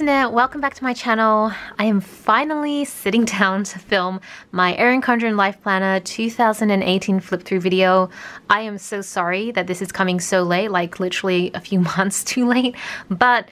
internet, welcome back to my channel. I am finally sitting down to film my Erin Condren Life Planner 2018 flip through video. I am so sorry that this is coming so late, like literally a few months too late, but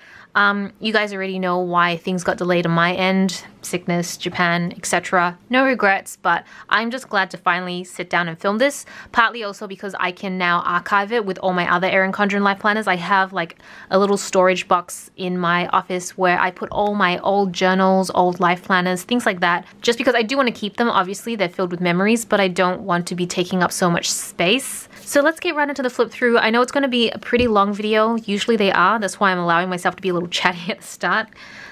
you guys already know why things got delayed on my end. Sickness, Japan, etc. No regrets, but I'm just glad to finally sit down and film this. Partly also because I can now archive it with all my other Erin Condren life planners. I have like a little storage box in my office where I put all my old journals, old life planners, things like that. Just because I do want to keep them. Obviously, they're filled with memories, but I don't want to be taking up so much space. So let's get right into the flip through. I know it's going to be a pretty long video. Usually they are. That's why I'm allowing myself to be a little chatty at the start.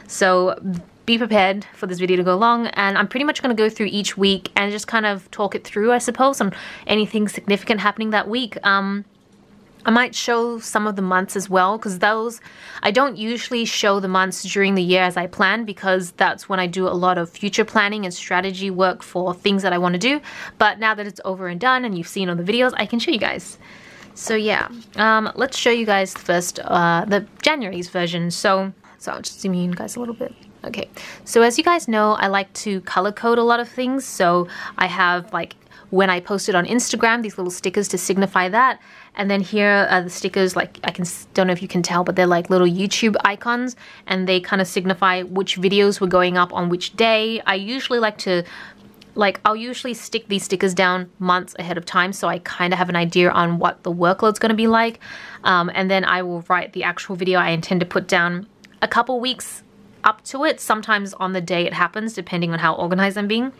So be prepared for this video to go long, and I'm pretty much going to go through each week and just kind of talk it through, I suppose, on anything significant happening that week. I might show some of the months as well, because those, I don't usually show the months during the year as I plan, because that's when I do a lot of future planning and strategy work for things that I want to do. But now that it's over and done and you've seen all the videos, I can show you guys. So yeah, let's show you guys first the January's version. So I'll just zoom in guys a little bit. Okay, so as you guys know, I like to color code a lot of things. So I have, like, when I posted on Instagram, these little stickers to signify that. And then here are the stickers, like, don't know if you can tell, but they're like little YouTube icons, and they kind of signify which videos were going up on which day. I usually like to, I'll usually stick these stickers down months ahead of time, so I kind of have an idea on what the workload's going to be like. And then I will write the actual video I intend to put down a couple weeks up to it, sometimes on the day it happens, depending on how organized I'm being.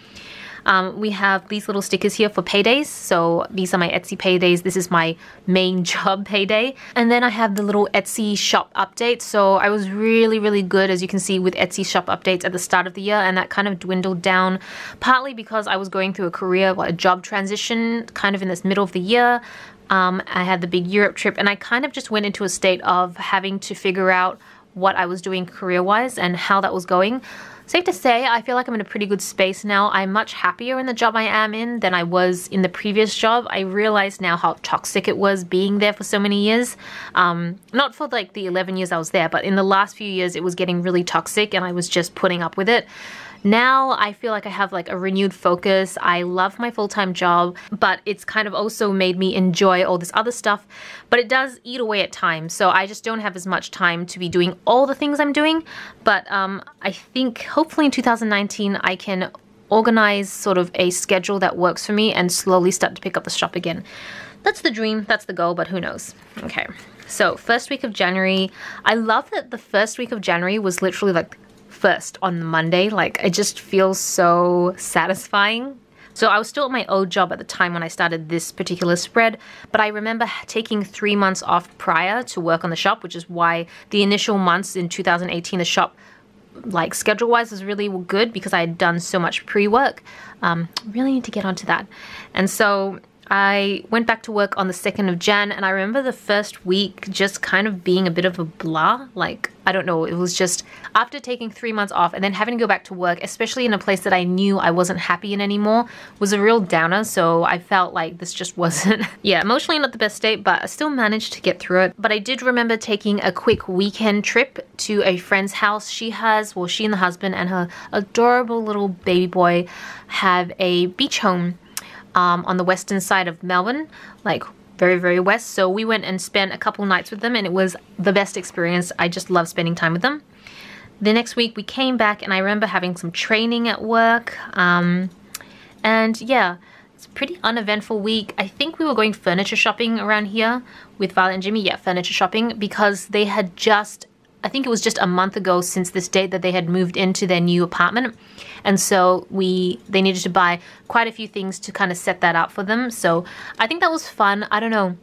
We have these little stickers here for paydays. So these are my Etsy paydays. This is my main job payday. And then I have the little Etsy shop updates. So I was really good, as you can see, with Etsy shop updates at the start of the year, and that kind of dwindled down, partly because I was going through a job transition kind of in this middle of the year. I had the big Europe trip, and I kind of just went into a state of having to figure out what I was doing career-wise and how that was going. Safe to say, I feel like I'm in a pretty good space now. I'm much happier in the job I am in than I was in the previous job. I realize now how toxic it was being there for so many years. Not for like the 11 years I was there, but in the last few years it was getting really toxic and I was just putting up with it. Now I feel like I have like a renewed focus. I love my full-time job, but it's kind of also made me enjoy all this other stuff, but it does eat away at time. So I just don't have as much time to be doing all the things I'm doing. But I think hopefully in 2019 I can organize sort of a schedule that works for me and slowly start to pick up the shop again. That's the dream, that's the goal, but who knows. Okay, so first week of January. I love that the first week of January was literally like first on the Monday. Like, it just feels so satisfying. So I was still at my old job at the time when I started this particular spread, but I remember taking 3 months off prior to work on the shop, which is why the initial months in 2018 the shop, like, schedule wise, was really good, because I had done so much pre-work. Really need to get onto that. And so I went back to work on the 2nd of Jan, and I remember the first week just kind of being a bit of a blah. Like, I don't know, it was just after taking 3 months off and then having to go back to work, especially in a place that I knew I wasn't happy in anymore, was a real downer. So I felt like this just wasn't, yeah, emotionally not the best state, but I still managed to get through it. But I did remember taking a quick weekend trip to a friend's house. She and the husband and her adorable little baby boy have a beach home on the western side of Melbourne, like very west. So we went and spent a couple nights with them, and it was the best experience. I just love spending time with them. The next week we came back, and I remember having some training at work, and yeah, it's a pretty uneventful week. I think we were going furniture shopping around here with Violet and Jimmy. Yeah, furniture shopping, because they had just, I think it was just a month ago since this date that they had moved into their new apartment. And so they needed to buy quite a few things to kind of set that up for them. So I think that was fun. I don't know.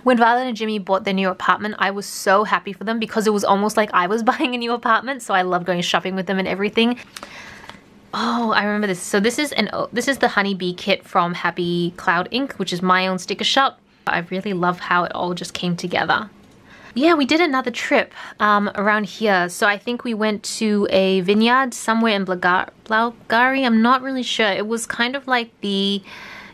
When Violet and Jimmy bought their new apartment, I was so happy for them, because it was almost like I was buying a new apartment. So I love going shopping with them and everything. Oh, I remember this. So this is the honeybee kit from Happy Cloud Ink, which is my own sticker shop. I really love how it all just came together. Yeah, we did another trip around here. So I think we went to a vineyard somewhere in Bulgaria. I'm not really sure. It was kind of like the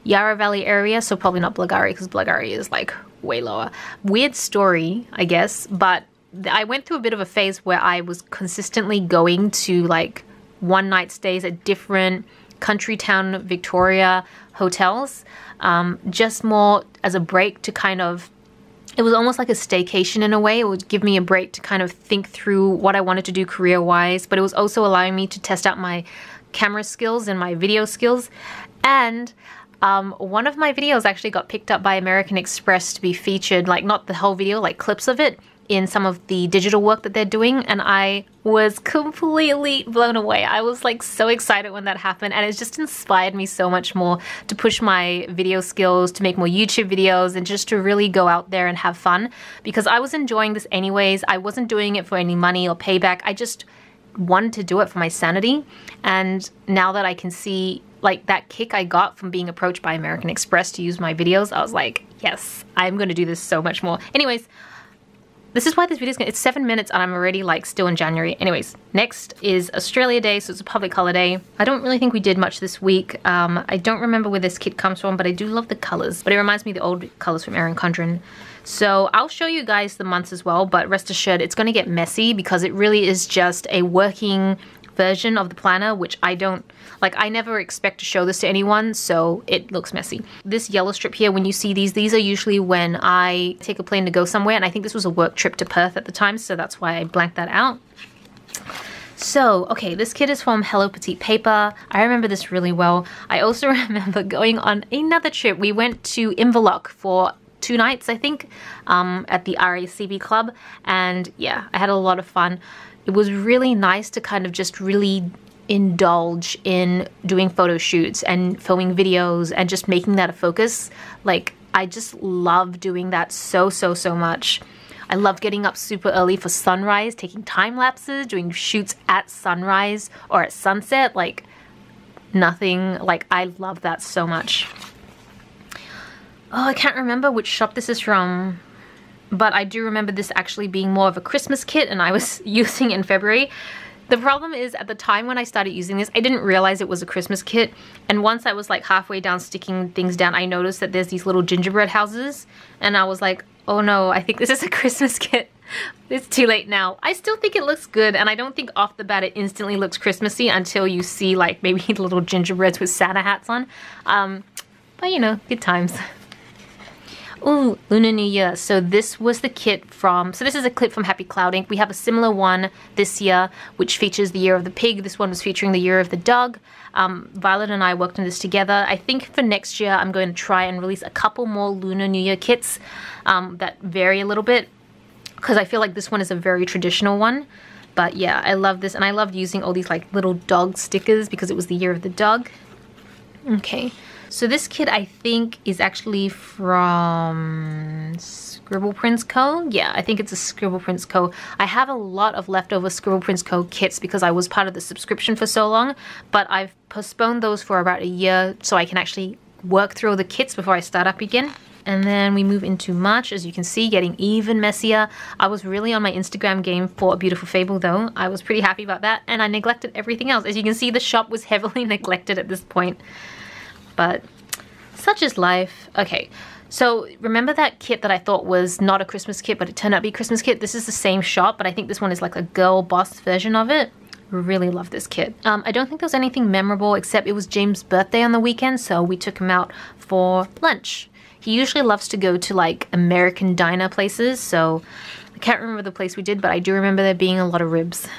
Yarra Valley area, so probably not Bulgaria, because Bulgaria is like way lower. Weird story, I guess, but I went through a bit of a phase where I was consistently going to like one-night stays at different country town Victoria hotels, just more as a break to kind of, it was almost like a staycation in a way. It would give me a break to kind of think through what I wanted to do career-wise, but it was also allowing me to test out my camera skills and my video skills. And one of my videos actually got picked up by American Express to be featured, like not the whole video, like clips of it, in some of the digital work that they're doing, and I was completely blown away. I was like so excited when that happened, and it just inspired me so much more to push my video skills, to make more YouTube videos, and just to really go out there and have fun, because I was enjoying this anyways. I wasn't doing it for any money or payback. I just wanted to do it for my sanity. And now that I can see like that kick I got from being approached by American Express to use my videos, I was like, yes, I'm gonna do this so much more. Anyways, this is why this video is it's 7 minutes and I'm already like still in January. Anyways, next is Australia Day, so it's a public holiday. I don't really think we did much this week. I don't remember where this kit comes from, but I do love the colors. But it reminds me of the old colors from Erin Condren. So I'll show you guys the months as well, but rest assured it's gonna get messy because it really is just a working version of the planner, which I don't, like I never expect to show this to anyone, so it looks messy. This yellow strip here, when you see these are usually when I take a plane to go somewhere, and I think this was a work trip to Perth at the time, so that's why I blanked that out. So, okay, this kit is from Hello Petite Paper. I remember this really well. I also remember going on another trip. We went to Inverloch for 2 nights, I think, at the RACB club, and yeah, I had a lot of fun. It was really nice to kind of just really indulge in doing photo shoots and filming videos and just making that a focus. Like, I just love doing that so much. I love getting up super early for sunrise, taking time lapses, doing shoots at sunrise or at sunset, like nothing, like I love that so much. Oh, I can't remember which shop this is from, but I do remember this actually being more of a Christmas kit, and I was using it in February. The problem is, at the time when I started using this, I didn't realize it was a Christmas kit, and once I was like halfway down sticking things down, I noticed that there's these little gingerbread houses, and I was like, oh no, I think this is a Christmas kit. It's too late now. I still think it looks good, and I don't think off the bat it instantly looks Christmassy until you see like maybe little gingerbreads with Santa hats on. But you know, good times. Ooh, Lunar New Year. So this was the kit from, so this is a clip from Happy Cloud Inc. We have a similar one this year, which features the Year of the Pig. This one was featuring the Year of the Dog. Violet and I worked on this together. I think for next year, I'm going to try and release a couple more Lunar New Year kits that vary a little bit, because I feel like this one is a very traditional one. But yeah, I love this, and I loved using all these like little dog stickers because it was the Year of the Dog. Okay. So this kit, I think, is actually from Scribble Prints Co. Yeah, I think it's a Scribble Prints Co. I have a lot of leftover Scribble Prints Co. kits because I was part of the subscription for so long, but I've postponed those for about a year so I can actually work through all the kits before I start up again. And then we move into March, as you can see, getting even messier. I was really on my Instagram game for A Beautiful Fable though. I was pretty happy about that, and I neglected everything else. As you can see, the shop was heavily neglected at this point. But such is life. Okay, so remember that kit that I thought was not a Christmas kit, but it turned out to be a Christmas kit? This is the same shop, but I think this one is like a girl boss version of it. Really love this kit. I don't think there was anything memorable, except it was James' birthday on the weekend, so we took him out for lunch. He usually loves to go to like American diner places, so I can't remember the place we did, but I do remember there being a lot of ribs.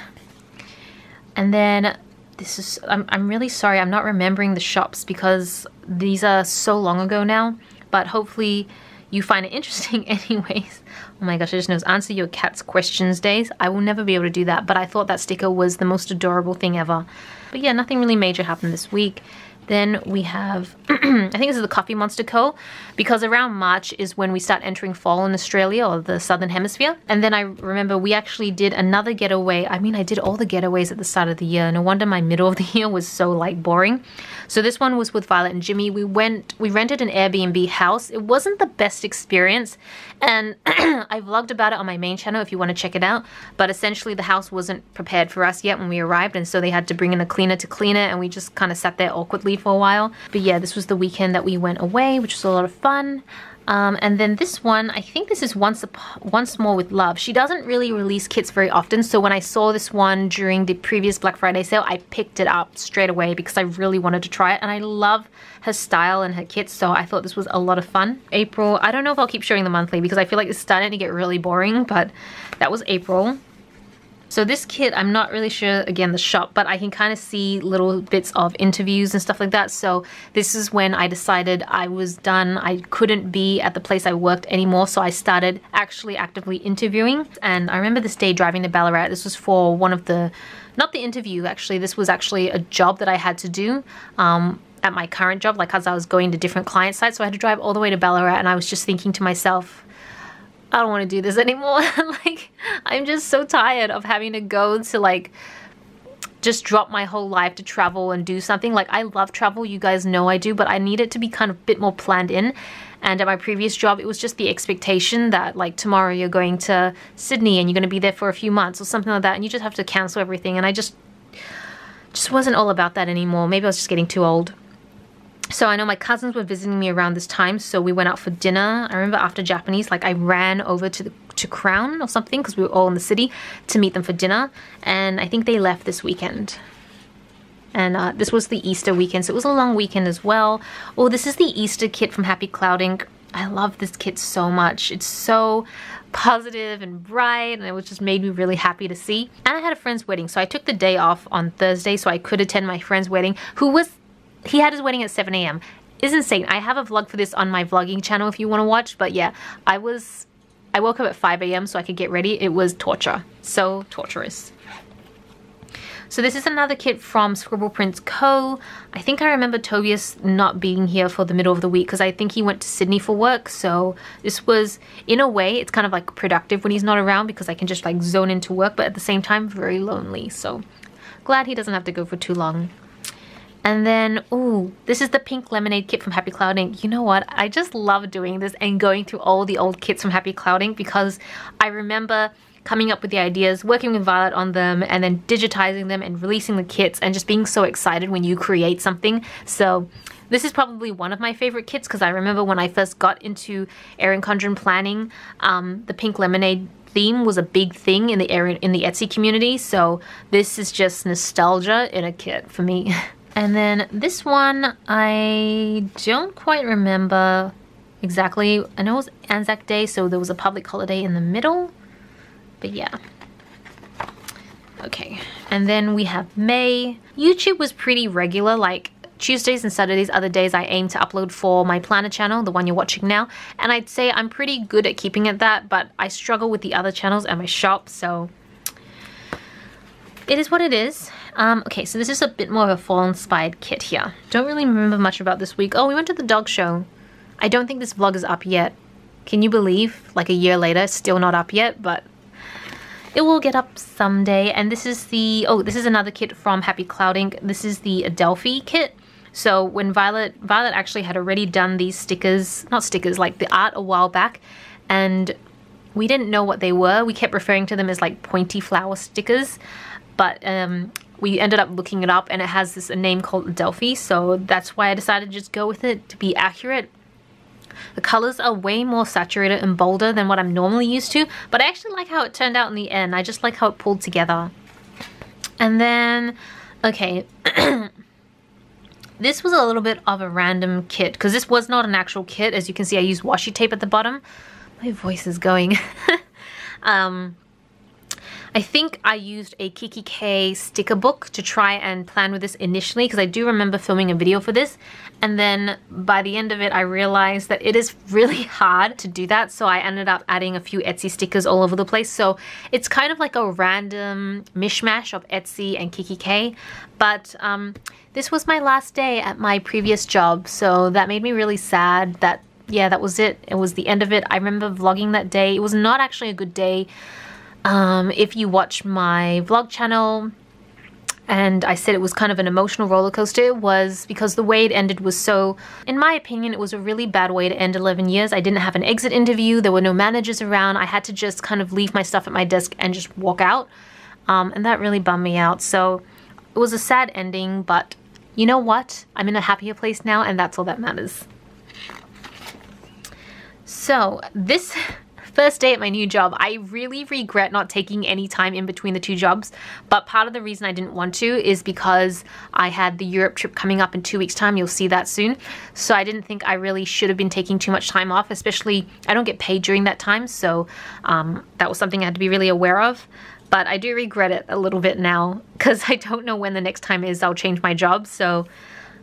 And then this is, I'm really sorry, I'm not remembering the shops because these are so long ago now, but hopefully you find it interesting anyways. Oh my gosh, I just know, answer your cat's questions days. I will never be able to do that, but I thought that sticker was the most adorable thing ever. But yeah, nothing really major happened this week. Then we have, I think this is the Coffee Monster Co. because around March is when we start entering fall in Australia, or the Southern Hemisphere. And then I remember we actually did another getaway. I mean, I did all the getaways at the start of the year. No wonder my middle of the year was so like boring. So this one was with Violet and Jimmy. We rented an Airbnb house. It wasn't the best experience, and I vlogged about it on my main channel if you want to check it out. But essentially the house wasn't prepared for us yet when we arrived, and so they had to bring in a cleaner to clean it, and we just kind of sat there awkwardly for a while. But yeah, this was the weekend that we went away, which was a lot of fun. And then this one, I think this is Once More with Love. She doesn't really release kits very often, so when I saw this one during the previous Black Friday sale, I picked it up straight away because I really wanted to try it, and I love her style and her kits, so I thought this was a lot of fun. April, I don't know if I'll keep showing the monthly because I feel like it's starting to get really boring, but that was April. So this kit, I'm not really sure, again, the shop, but I can kind of see little bits of interviews and stuff like that. So this is when I decided I was done. I couldn't be at the place I worked anymore, so I started actually actively interviewing. And I remember this day driving to Ballarat. This was for one of the, not the interview actually, this was actually a job that I had to do at my current job, like as I was going to different client sites. So I had to drive all the way to Ballarat, and I was just thinking to myself, I don't want to do this anymore. Like, I'm just so tired of having to go to like just drop my whole life to travel and do something. Like, I love travel, you guys know I do, but I need it to be kind of a bit more planned in. And at my previous job, it was just the expectation that like tomorrow you're going to Sydney and you're going to be there for a few months or something like that, and you just have to cancel everything. And I just wasn't all about that anymore. Maybe I was just getting too old. So I know my cousins were visiting me around this time, so we went out for dinner. I remember after Japanese, like I ran over to Crown or something because we were all in the city to meet them for dinner, and I think they left this weekend. And this was the Easter weekend, so it was a long weekend as well. Oh, this is the Easter kit from Happy Clouding. I love this kit so much. It's so positive and bright, and it was just made me really happy to see. And I had a friend's wedding, so I took the day off on Thursday so I could attend my friend's wedding, he had his wedding at 7 AM. It's insane. I have a vlog for this on my vlogging channel if you want to watch, but yeah, I woke up at 5 AM so I could get ready. It was torture. So torturous. So this is another kit from Scribble Prints Co. I think I remember Tobias not being here for the middle of the week because I think he went to Sydney for work. So this was, in a way, it's kind of like productive when he's not around because I can just like zone into work, but at the same time, very lonely. So glad he doesn't have to go for too long. And then, ooh, this is the pink lemonade kit from Happy Clouding. You know what? I just love doing this and going through all the old kits from Happy Clouding because I remember coming up with the ideas, working with Violet on them, and then digitizing them and releasing the kits and just being so excited when you create something. So this is probably one of my favorite kits because I remember when I first got into Erin Condren planning, the pink lemonade theme was a big thing in the Etsy community. So this is just nostalgia in a kit for me. And then this one, I don't quite remember exactly. I know it was Anzac Day, so there was a public holiday in the middle. But yeah. Okay. And then we have May. YouTube was pretty regular, like Tuesdays and Saturdays are the days I aim to upload for my planner channel, the one you're watching now. And I'd say I'm pretty good at keeping it that, but I struggle with the other channels and my shop, so it is what it is. Okay, so this is a bit more of a fall-inspired kit here. Don't really remember much about this week. Oh, we went to the dog show. I don't think this vlog is up yet. Can you believe? Like a year later, still not up yet, but it will get up someday. And this is the, oh, this is another kit from Happy Clouding. This is the Adelphi kit. So when Violet actually had already done these stickers, not stickers, like the art a while back, and we didn't know what they were. We kept referring to them as like pointy flower stickers, but we ended up looking it up and it has this a name called Adelphi, so that's why I decided to just go with it to be accurate. The colors are way more saturated and bolder than what I'm normally used to, but I actually like how it turned out in the end. I just like how it pulled together. And then, okay, this was a little bit of a random kit because this was not an actual kit. As you can see, I used washi tape at the bottom. My voice is going. I think I used a Kiki K sticker book to try and plan with this initially because I do remember filming a video for this, and then by the end of it I realized that it is really hard to do that, so I ended up adding a few Etsy stickers all over the place. So it's kind of like a random mishmash of Etsy and Kiki K, but this was my last day at my previous job, so that made me really sad that, yeah, that was it. It was the end of it. I remember vlogging that day. It was not actually a good day. If you watch my vlog channel, and I said it was kind of an emotional roller coaster, it was because the way it ended was so, in my opinion, it was a really bad way to end 11 years. I didn't have an exit interview, there were no managers around, I had to just kind of leave my stuff at my desk and just walk out, and that really bummed me out. So it was a sad ending, but you know what? I'm in a happier place now, and that's all that matters. So this first day at my new job, I really regret not taking any time in between the two jobs, but part of the reason I didn't want to is because I had the Europe trip coming up in 2 weeks' time. You'll see that soon. So I didn't think I really should have been taking too much time off, especially I don't get paid during that time, so that was something I had to be really aware of. But I do regret it a little bit now because I don't know when the next time is I'll change my job, so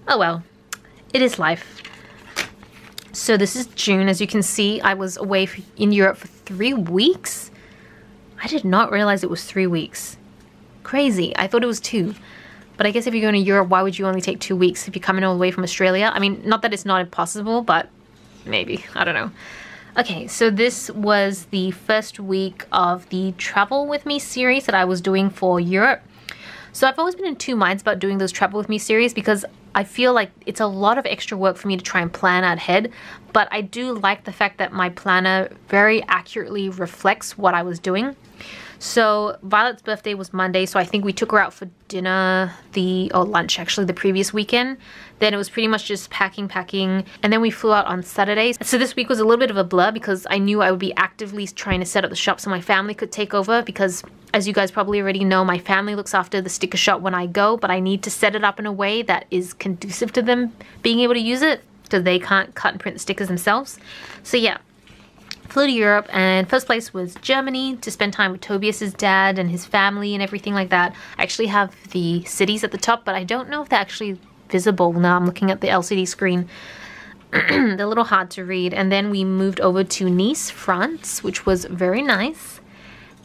oh well, it is life. So this is June. As you can see, I was away in Europe for 3 weeks. I did not realize it was 3 weeks. Crazy. I thought it was 2. But I guess if you're going to Europe, why would you only take 2 weeks if you're coming all the way from Australia? I mean, not that it's not impossible, but maybe. I don't know. Okay, so this was the first week of the Travel With Me series that I was doing for Europe. So I've always been in 2 minds about doing those Travel With Me series because I feel like it's a lot of extra work for me to try and plan out ahead, but I do like the fact that my planner very accurately reflects what I was doing. So Violet's birthday was Monday, so I think we took her out for dinner, or lunch actually, the previous weekend. Then it was pretty much just packing, and then we flew out on Saturdays. So this week was a little bit of a blur because I knew I would be actively trying to set up the shop so my family could take over because, as you guys probably already know, my family looks after the sticker shop when I go, but I need to set it up in a way that is conducive to them being able to use it because they can't cut and print the stickers themselves. So yeah. Flew to Europe, and first place was Germany to spend time with Tobias's dad and his family and everything like that. I actually have the cities at the top, but I don't know if they're actually visible now. I'm looking at the LCD screen. They're a little hard to read. And then we moved over to Nice, France, which was very nice.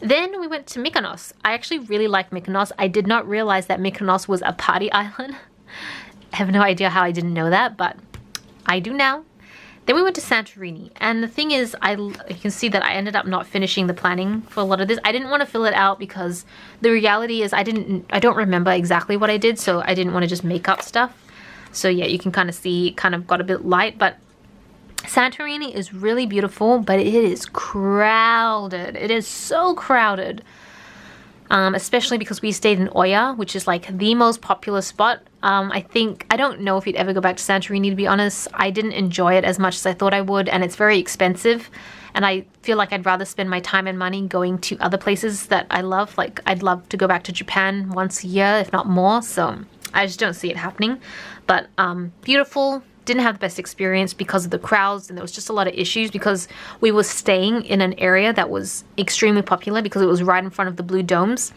Then we went to Mykonos. I actually really like Mykonos. I did not realize that Mykonos was a party island. I have no idea how I didn't know that, but I do now. Then we went to Santorini, and the thing is, you can see that I ended up not finishing the planning for a lot of this. I didn't want to fill it out because the reality is I don't remember exactly what I did, so I didn't want to just make up stuff. So yeah, you can kind of see it kind of got a bit light, but Santorini is really beautiful, but it is crowded. It is so crowded. Especially because we stayed in Oya, which is like the most popular spot. I don't know if you'd ever go back to Santorini, to be honest. I didn't enjoy it as much as I thought I would, and it's very expensive. And I feel like I'd rather spend my time and money going to other places that I love. Like, I'd love to go back to Japan once a year, if not more. So I just don't see it happening. But beautiful. Didn't have the best experience because of the crowds, and there was just a lot of issues because we were staying in an area that was extremely popular because it was right in front of the Blue Domes.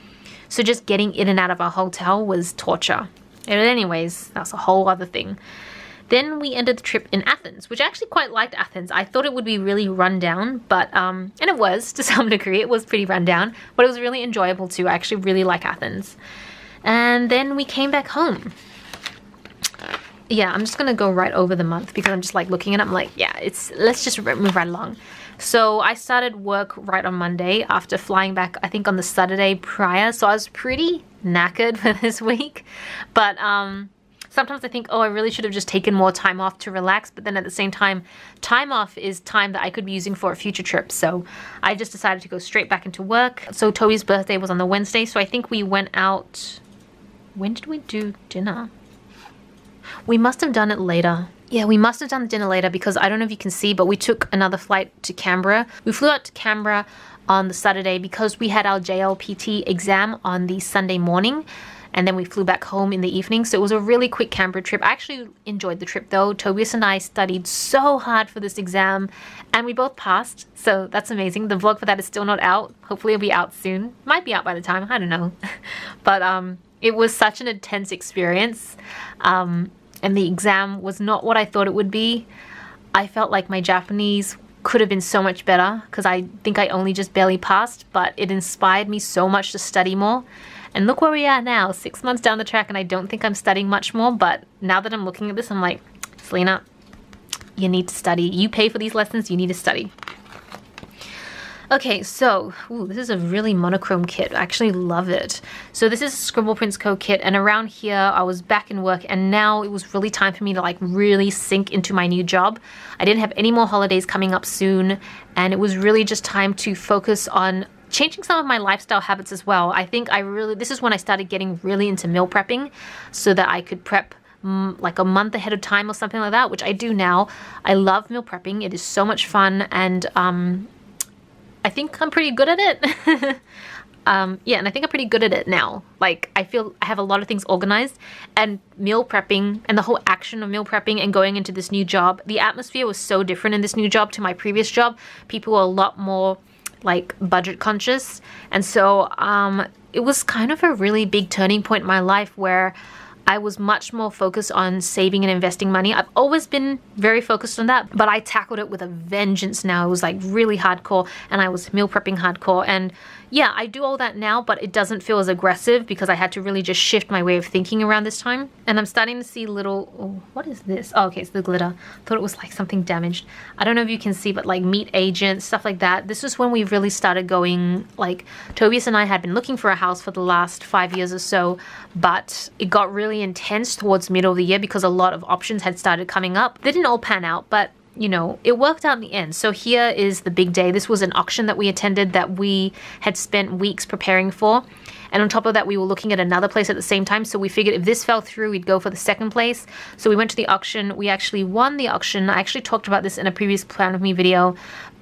So just getting in and out of our hotel was torture. And anyways, that's a whole other thing. Then we ended the trip in Athens, which I actually quite liked Athens. I thought it would be really run down, but and it was to some degree. It was pretty run down, but it was really enjoyable too. I actually really like Athens. And then we came back home. Yeah, I'm just gonna go right over the month because I'm just like looking at it. I'm like, yeah, let's just move right along. So I started work right on Monday after flying back, I think on the Saturday prior. So I was pretty knackered for this week. But sometimes I think, oh, I really should have just taken more time off to relax. But then at the same time off is time that I could be using for a future trip. So I just decided to go straight back into work. So Toby's birthday was on the Wednesday. So I think we went out. When did we do dinner? We must have done it later. Yeah, we must have done the dinner later because I don't know if you can see, but we took another flight to Canberra. We flew out to Canberra on the Saturday because we had our JLPT exam on the Sunday morning, and then we flew back home in the evening. So it was a really quick Canberra trip. I actually enjoyed the trip though. Tobias and I studied so hard for this exam and we both passed. So that's amazing. The vlog for that is still not out. Hopefully it'll be out soon. Might be out by the time, I don't know. But it was such an intense experience. And the exam was not what I thought it would be. I felt like my Japanese could have been so much better because I think I only just barely passed, but it inspired me so much to study more. And look where we are now, 6 months down the track, and I don't think I'm studying much more, but now that I'm looking at this, I'm like, Celina, you need to study. You pay for these lessons, you need to study. Okay, so, ooh, this is a really monochrome kit. I actually love it. So this is a Scribble Prints Co. kit, and around here I was back in work, and now it was really time for me to like really sink into my new job. I didn't have any more holidays coming up soon, and it was really just time to focus on changing some of my lifestyle habits as well. I think this is when I started getting really into meal prepping so that I could prep like a month ahead of time or something like that, which I do now. I love meal prepping. It is so much fun, and I think I'm pretty good at it. Yeah, and I think I'm pretty good at it now. Like, I feel I have a lot of things organized, and meal prepping and the whole action of meal prepping and going into this new job, the atmosphere was so different in this new job to my previous job. People were a lot more like budget conscious, and so it was kind of a really big turning point in my life where I was much more focused on saving and investing money. I've always been very focused on that, but I tackled it with a vengeance now. It was like really hardcore, and I was meal prepping hardcore. And yeah, I do all that now, but it doesn't feel as aggressive because I had to really just shift my way of thinking around this time. And I'm starting to see little, oh, what is this? Oh, okay, it's the glitter. Thought it was like something damaged. I don't know if you can see, but like meat agents, stuff like that. This was when we really started going, like Tobias and I had been looking for a house for the last 5 years or so, but it got really intense towards middle of the year because a lot of options had started coming up. They didn't all pan out, but you know, it worked out in the end. So here is the big day. This was an auction that we attended that we had spent weeks preparing for. And on top of that, we were looking at another place at the same time. So we figured if this fell through, we'd go for the second place. So we went to the auction. We actually won the auction. I actually talked about this in a previous Plan With Me video.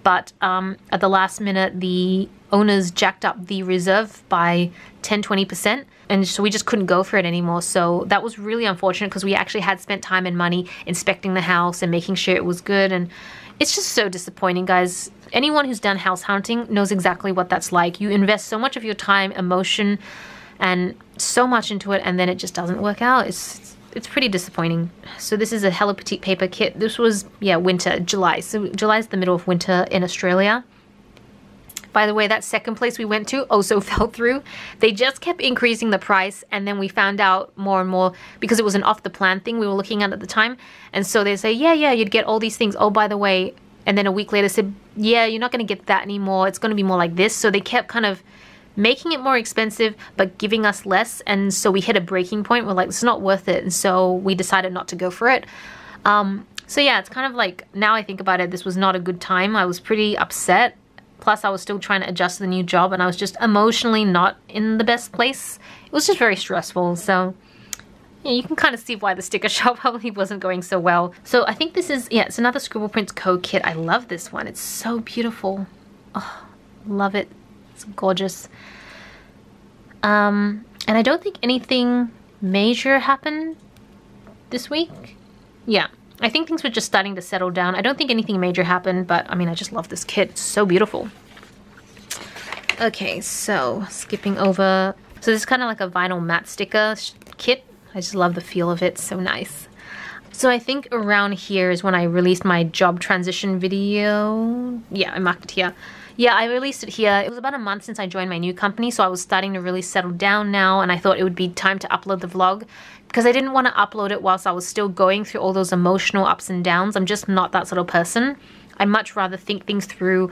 But at the last minute, the owners jacked up the reserve by 10-20%. And so we just couldn't go for it anymore. So that was really unfortunate because we actually had spent time and money inspecting the house and making sure it was good. And it's just so disappointing, guys. Anyone who's done house hunting knows exactly what that's like. You invest so much of your time, emotion, and so much into it, and then it just doesn't work out. It's pretty disappointing. So this is a Hello Petite paper kit. This was, yeah, winter, July. So July is the middle of winter in Australia. By the way, that second place we went to also fell through. They just kept increasing the price, and then we found out more and more because it was an off-the-plan thing we were looking at the time. And so they say, yeah, you'd get all these things. Oh, by the way, and then a week later said, yeah, you're not going to get that anymore. It's going to be more like this. So they kept kind of making it more expensive, but giving us less. And so we hit a breaking point. We're like, it's not worth it. And so we decided not to go for it. So yeah, it's kind of like, now I think about it, this was not a good time. I was pretty upset. Plus, I was still trying to adjust to the new job, and I was just emotionally not in the best place. It was just very stressful, so yeah, you can kind of see why the sticker shop probably wasn't going so well. So I think this is, yeah, it's another Scribble Prints Co. kit. I love this one. It's so beautiful. Oh, love it. It's gorgeous. And I don't think anything major happened this week. Yeah. I think things were just starting to settle down. I don't think anything major happened, but I mean, I just love this kit. It's so beautiful. Okay, so skipping over. So this is kind of like a vinyl matte sticker kit. I just love the feel of it. So nice. So I think around here is when I released my job transition video. Yeah, I marked it here. Yeah, I released it here. It was about a month since I joined my new company, so I was starting to really settle down now, and I thought it would be time to upload the vlog because I didn't want to upload it whilst I was still going through all those emotional ups and downs. I'm just not that sort of person. I'd much rather think things through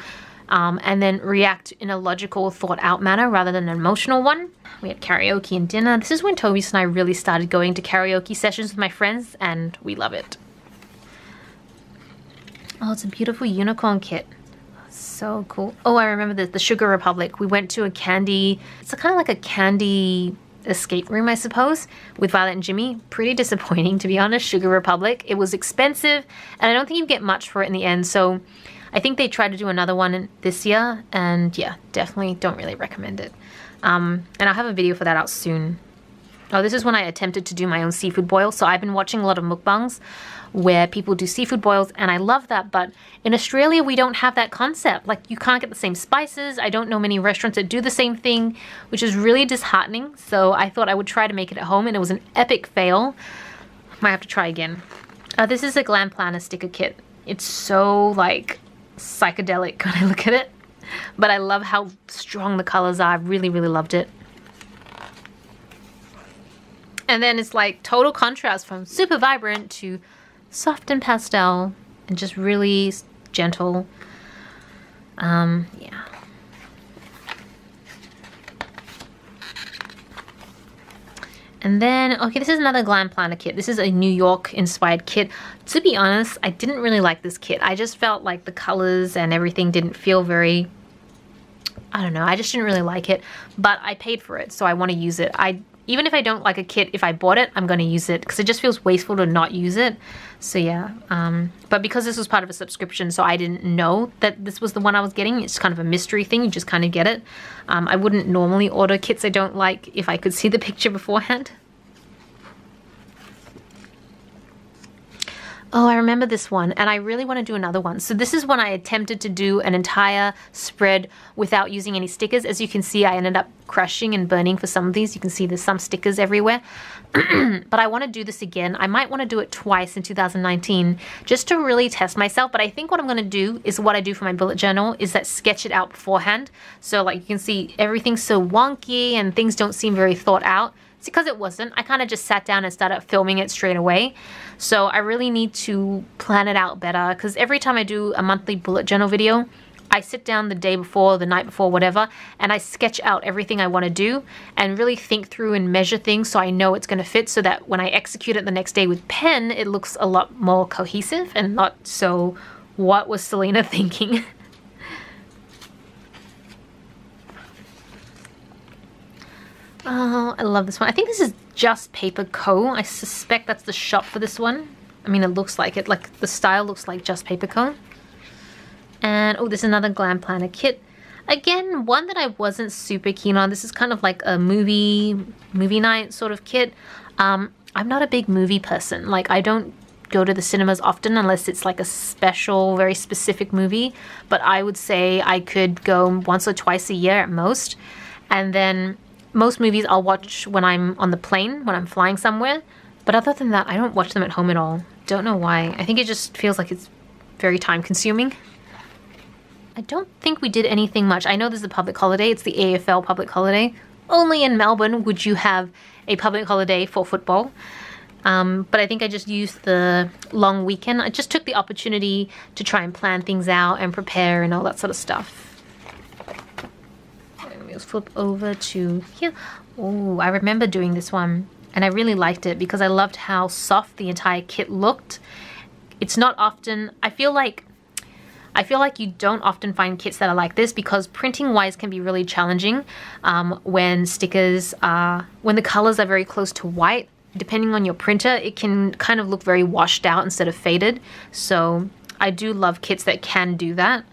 and then react in a logical, thought-out manner rather than an emotional one. We had karaoke and dinner. This is when Tobias and I really started going to karaoke sessions with my friends, and we love it. Oh, it's a beautiful unicorn kit. So cool. Oh, I remember the Sugar Republic. We went to a candy, it's kind of like a candy escape room, I suppose, with Violet and Jimmy. Pretty disappointing, to be honest. Sugar Republic. It was expensive, and I don't think you get much for it in the end, so I think they tried to do another one this year, and yeah, definitely don't really recommend it. And I'll have a video for that out soon. Oh, this is when I attempted to do my own seafood boil. So I've been watching a lot of mukbangs where people do seafood boils, and I love that, but in Australia we don't have that concept. Like, you can't get the same spices. I don't know many restaurants that do the same thing, which is really disheartening. So I thought I would try to make it at home, and it was an epic fail. Might have to try again. This is a Glam Planner sticker kit. It's so like psychedelic when I look at it, but I love how strong the colors are. I really, really loved it. And then it's like total contrast from super vibrant to soft and pastel and just really gentle. Yeah. And then, okay, this is another Glam Planner kit. This is a New York inspired kit. To be honest, I didn't really like this kit. I just felt like the colors and everything didn't feel very, I don't know, I just didn't really like it. But I paid for it, so I want to use it. even if I don't like a kit, if I bought it, I'm going to use it because it just feels wasteful to not use it. So yeah, but because this was part of a subscription, so I didn't know that this was the one I was getting. It's kind of a mystery thing. You just kind of get it. I wouldn't normally order kits I don't like if I could see the picture beforehand. Oh, I remember this one, and I really want to do another one. So this is when I attempted to do an entire spread without using any stickers. As you can see, I ended up crushing and burning for some of these. You can see there's some stickers everywhere. But I want to do this again. I might want to do it twice in 2019 just to really test myself. But I think what I'm going to do is what I do for my bullet journal is that sketch it out beforehand. So like you can see everything's so wonky and things don't seem very thought out. It's because it wasn't. I kind of just sat down and started filming it straight away. So I really need to plan it out better because every time I do a monthly bullet journal video, I sit down the day before, the night before, whatever, and I sketch out everything I want to do and really think through and measure things so I know it's going to fit so that when I execute it the next day with pen, it looks a lot more cohesive and not so, what was Celina thinking? Oh, I love this one. I think this is Just Paper Co. I suspect that's the shop for this one. I mean, it looks like it. Like, the style looks like Just Paper Co. And, oh, there's another Glam Planner kit. Again, one that I wasn't super keen on. This is kind of like a movie night sort of kit. I'm not a big movie person. Like, I don't go to the cinemas often unless it's like a special, very specific movie. But I would say I could go once or twice a year at most. And then most movies I'll watch when I'm on the plane, when I'm flying somewhere. But other than that, I don't watch them at home at all. Don't know why. I think it just feels like it's very time consuming. I don't think we did anything much. I know there's a public holiday. It's the AFL public holiday. Only in Melbourne would you have a public holiday for football. But I think I just used the long weekend. I just took the opportunity to try and plan things out and prepare and all that sort of stuff. Let's flip over to here. Oh, I remember doing this one and I really liked it because I loved how soft the entire kit looked. It's not often, I feel like you don't often find kits that are like this because printing wise can be really challenging when the colors are very close to white. Depending on your printer, it can kind of look very washed out instead of faded. So I do love kits that can do that.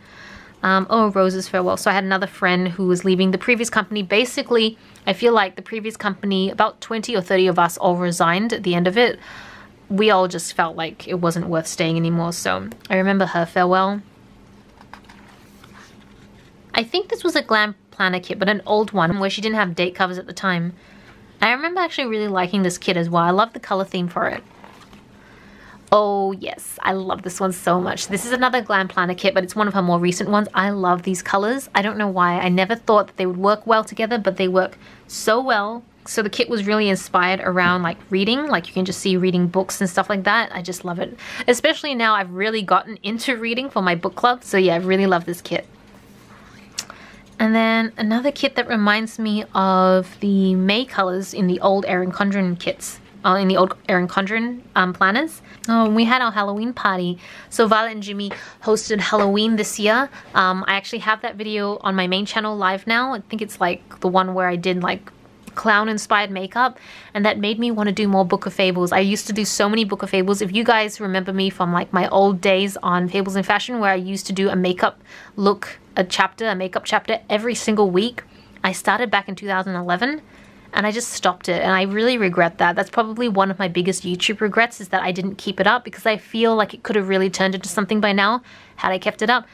Oh, Rose's Farewell. So I had another friend who was leaving the previous company. Basically, I feel like the previous company, about 20 or 30 of us all resigned at the end of it. We all just felt like it wasn't worth staying anymore. So I remember her farewell. I think this was a Glam Planner kit, but an old one where she didn't have date covers at the time. I remember actually really liking this kit as well. I love the color theme for it. Oh yes, I love this one so much. This is another Glam Planner kit, but it's one of her more recent ones. I love these colors. I don't know why. I never thought that they would work well together, but they work so well. So the kit was really inspired around like reading, like you can just see reading books and stuff like that. I just love it. Especially now I've really gotten into reading for my book club. So yeah, I really love this kit. And then another kit that reminds me of the May colors in the old Erin Condren kits. In the old Erin Condren planners. Oh, we had our Halloween party. So Violet and Jimmy hosted Halloween this year. I actually have that video on my main channel live now. I think it's like the one where I did like clown inspired makeup, and that made me want to do more Book of Fables. I used to do so many Book of Fables. If you guys remember me from like my old days on Fables in Fashion, where I used to do a makeup look, a makeup chapter every single week. I started back in 2011. And I just stopped it, and I really regret that. That's probably one of my biggest YouTube regrets, is that I didn't keep it up, because I feel like it could have really turned into something by now had I kept it up.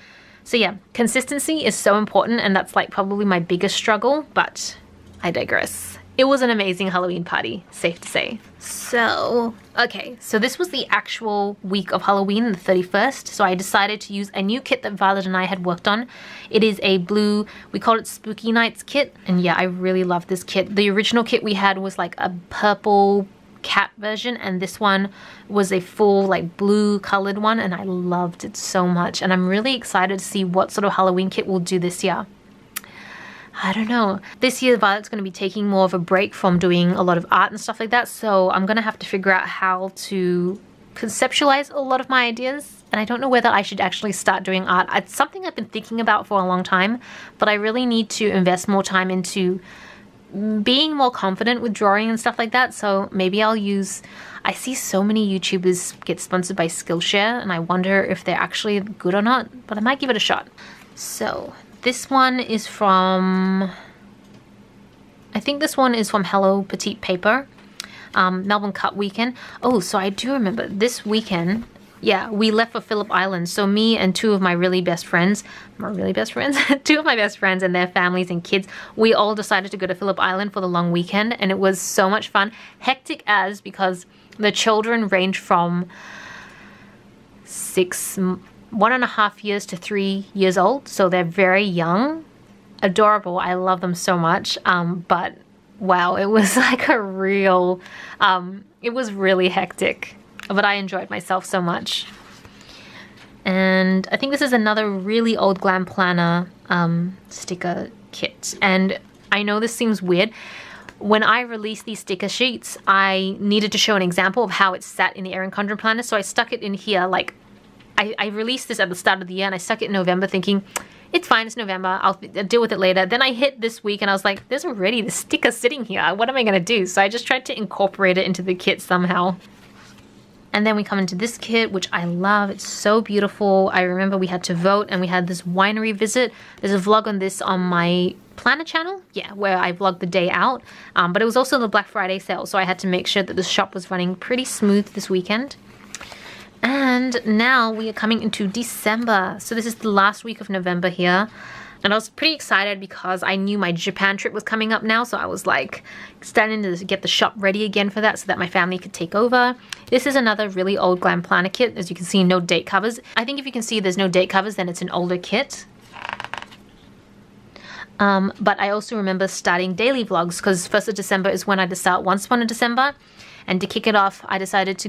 So yeah, consistency is so important, and that's like probably my biggest struggle, but I digress. It was an amazing Halloween party, safe to say. So, okay, so this was the actual week of Halloween, the 31st. So I decided to use a new kit that Violet and I had worked on. It is a blue, we call it Spooky Nights kit. And yeah, I really love this kit. The original kit we had was like a purple cat version, and this one was a full like blue colored one, and I loved it so much. And I'm really excited to see what sort of Halloween kit we'll do this year. I don't know. This year Violet's going to be taking more of a break from doing a lot of art and stuff like that, so I'm going to have to figure out how to conceptualize a lot of my ideas, and I don't know whether I should actually start doing art. It's something I've been thinking about for a long time, but I really need to invest more time into being more confident with drawing and stuff like that. So maybe I'll use, I see so many YouTubers get sponsored by Skillshare and I wonder if they're actually good or not, but I might give it a shot. So this one is from, I think this one is from Hello Petite Paper, Melbourne Cup weekend. Oh, so I do remember this weekend, yeah, we left for Phillip Island. So me and two of my really best friends, two of my best friends and their families and kids, we all decided to go to Phillip Island for the long weekend, and it was so much fun. Hectic as, because the children range from 1.5 years to 3 years old, so they're very young, adorable. I love them so much. But wow, it was like a real, it was really hectic. But I enjoyed myself so much. And I think this is another really old Glam Planner sticker kit. And I know this seems weird. When I released these sticker sheets, I needed to show an example of how it sat in the Erin Condren planner. So I stuck it in here. Like, I released this at the start of the year and I stuck it in November thinking, it's fine, it's November, I'll deal with it later. Then I hit this week and I was like, there's already the sticker sitting here. What am I going to do? So I just tried to incorporate it into the kit somehow. And then we come into this kit, which I love. It's so beautiful. I remember we had to vote and we had this winery visit. There's a vlog on this on my planner channel, yeah, where I vlogged the day out. But it was also the Black Friday sale, so I had to make sure that the shop was running pretty smooth this weekend. And now we are coming into December. So this is the last week of November here. And I was pretty excited because I knew my Japan trip was coming up now. So I was like starting to get the shop ready again for that so that my family could take over. This is another really old Glam Planner kit. As you can see, no date covers. I think if you can see there's no date covers, then it's an older kit. But I also remember starting daily vlogs because 1st of December is when I start Once Upon a December. And to kick it off, I decided to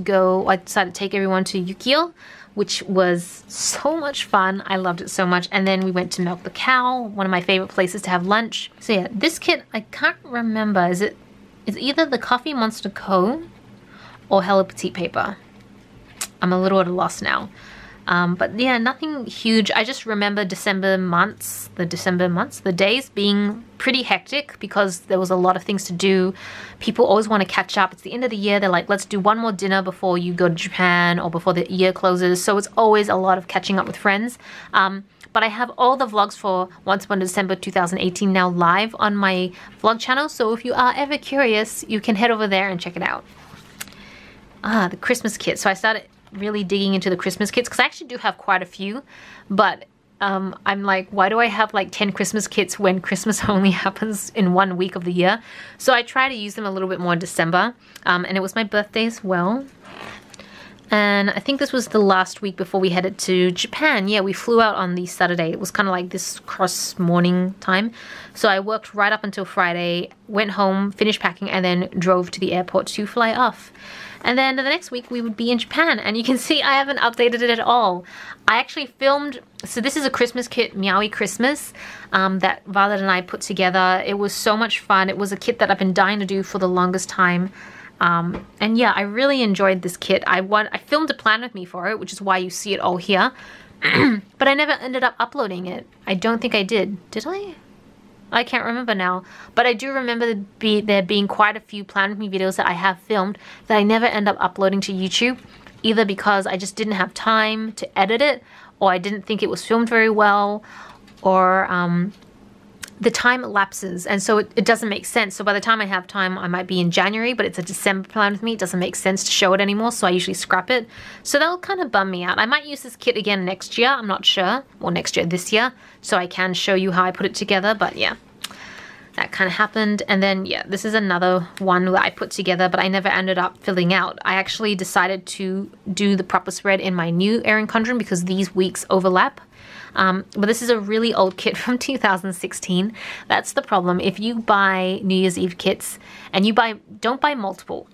take everyone to Yukio, which was so much fun. I loved it so much. And then we went to Milk the Cow, one of my favorite places to have lunch. So yeah, this kit, I can't remember. It's either the Coffee Monster Co. or Hello Petite Paper. I'm a little at a loss now. But yeah, nothing huge. I just remember the days being pretty hectic because there was a lot of things to do. People always want to catch up. It's the end of the year. They're like, let's do one more dinner before you go to Japan or before the year closes. So it's always a lot of catching up with friends. But I have all the vlogs for Once Upon a December 2018 now live on my vlog channel. So if you are ever curious, you can head over there and check it out. The Christmas kit. So I started really digging into the Christmas kits because I actually do have quite a few, but I'm like, why do I have like 10 Christmas kits when Christmas only happens in 1 week of the year? So I try to use them a little bit more in December, and it was my birthday as well. And I think this was the last week before we headed to Japan. Yeah, we flew out on the Saturday. It was kind of like this cross morning time. So I worked right up until Friday, went home, finished packing, and then drove to the airport to fly off. And then the next week we would be in Japan, and you can see I haven't updated it at all. I actually filmed, so this is a Christmas kit, Meowie Christmas, that Violet and I put together. It was so much fun. It was a kit that I've been dying to do for the longest time. And yeah, I really enjoyed this kit. I filmed a plan with me for it, which is why you see it all here. But I never ended up uploading it. I don't think I did. Did I? I can't remember now, but I do remember there being quite a few Plan With Me videos that I have filmed that I never end up uploading to YouTube, either because I just didn't have time to edit it, or I didn't think it was filmed very well, or the time lapses, and so it doesn't make sense. So by the time I have time, I might be in January, but it's a December Plan With Me. It doesn't make sense to show it anymore, so I usually scrap it. So that'll kind of bum me out. I might use this kit again next year, I'm not sure, or next year, this year, so I can show you how I put it together, but yeah. That kind of happened. And then yeah, this is another one that I put together, but I never ended up filling out. I actually decided to do the proper spread in my new Erin Condren because these weeks overlap. But this is a really old kit from 2016. That's the problem. If you buy New Year's Eve kits and you don't buy multiple.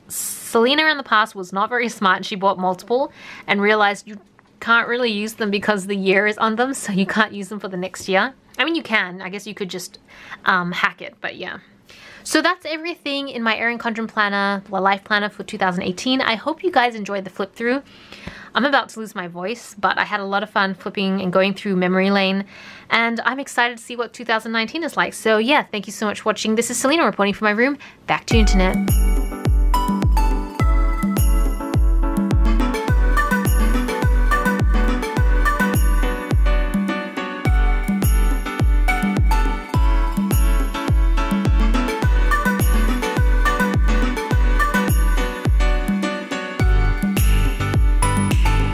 Celina in the past was not very smart and she bought multiple and realized you can't really use them because the year is on them, so you can't use them for the next year. I mean, you can. I guess you could just hack it, but yeah. So that's everything in my Erin Condren planner, the life planner for 2018. I hope you guys enjoyed the flip through. I'm about to lose my voice, but I had a lot of fun flipping and going through memory lane, and I'm excited to see what 2019 is like. So yeah, thank you so much for watching. This is Celina reporting from my room. Back to you, internet.